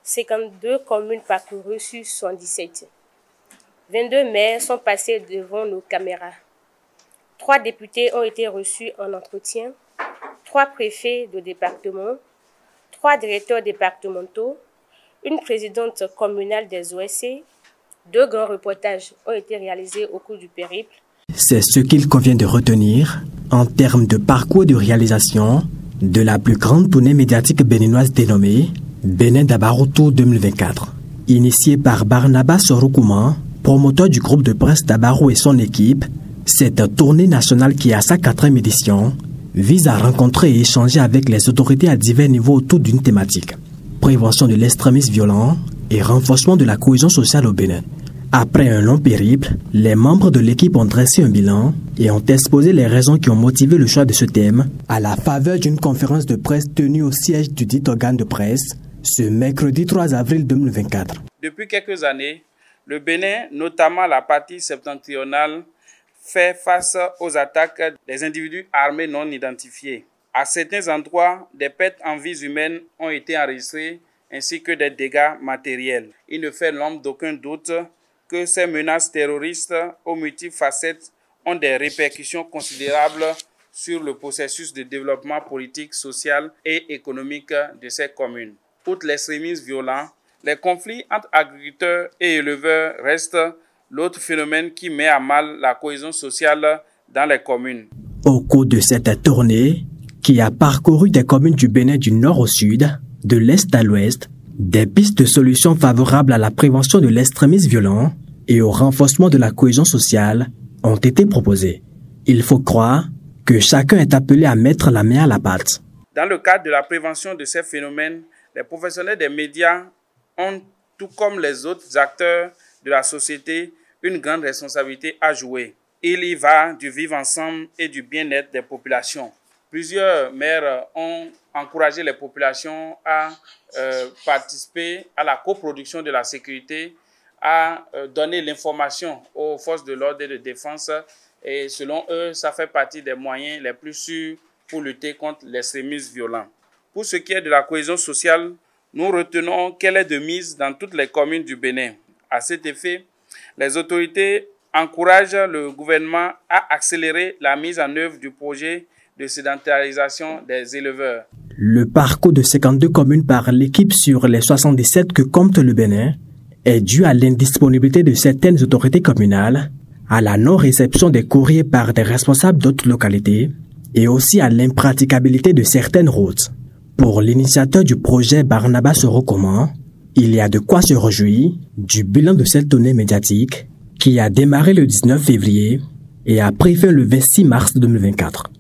52 communes parcourues sur 77. 22 maires sont passés devant nos caméras. 3 députés ont été reçus en entretien, 3 préfets de département, 3 directeurs départementaux, une présidente communale des OSC, 2 grands reportages ont été réalisés au cours du périple. C'est ce qu'il convient de retenir en termes de parcours de réalisation de la plus grande tournée médiatique béninoise dénommée Bénin Dabarou Tour 2024. Initiée par Barnabas Sorokouman, promoteur du groupe de presse Dabarou et son équipe, cette tournée nationale qui a sa 4e édition vise à rencontrer et échanger avec les autorités à divers niveaux autour d'une thématique: prévention de l'extrémisme violent et renforcement de la cohésion sociale au Bénin. Après un long périple, les membres de l'équipe ont dressé un bilan et ont exposé les raisons qui ont motivé le choix de ce thème à la faveur d'une conférence de presse tenue au siège du dit organe de presse ce mercredi 3 avril 2024. Depuis quelques années, le Bénin, notamment la partie septentrionale, fait face aux attaques des individus armés non identifiés. À certains endroits, des pertes en vies humaines ont été enregistrées ainsi que des dégâts matériels. Il ne fait l'ombre d'aucun doute que ces menaces terroristes aux multiples facettes ont des répercussions considérables sur le processus de développement politique, social et économique de ces communes. Outre l'extrémisme violent, les conflits entre agriculteurs et éleveurs restent l'autre phénomène qui met à mal la cohésion sociale dans les communes. Au cours de cette tournée, qui a parcouru des communes du Bénin du nord au sud, de l'est à l'ouest, des pistes de solutions favorables à la prévention de l'extrémisme violent et au renforcement de la cohésion sociale ont été proposées. Il faut croire que chacun est appelé à mettre la main à la pâte. Dans le cadre de la prévention de ces phénomènes, les professionnels des médias ont, tout comme les autres acteurs de la société, une grande responsabilité à jouer. Il y va du vivre ensemble et du bien-être des populations. Plusieurs maires ont encouragé les populations à participer à la coproduction de la sécurité, à donner l'information aux forces de l'ordre et de défense. Et selon eux, ça fait partie des moyens les plus sûrs pour lutter contre l'extrémisme violent. Pour ce qui est de la cohésion sociale, nous retenons qu'elle est de mise dans toutes les communes du Bénin. À cet effet, les autorités encouragent le gouvernement à accélérer la mise en œuvre du projet de sédentarisation des éleveurs. Le parcours de 52 communes par l'équipe sur les 77 que compte le Bénin est dû à l'indisponibilité de certaines autorités communales, à la non-réception des courriers par des responsables d'autres localités et aussi à l'impraticabilité de certaines routes. Pour l'initiateur du projet Barnabas Sorokouman, il y a de quoi se réjouir du bilan de cette tournée médiatique qui a démarré le 19 février et a pris fin le 26 mars 2024.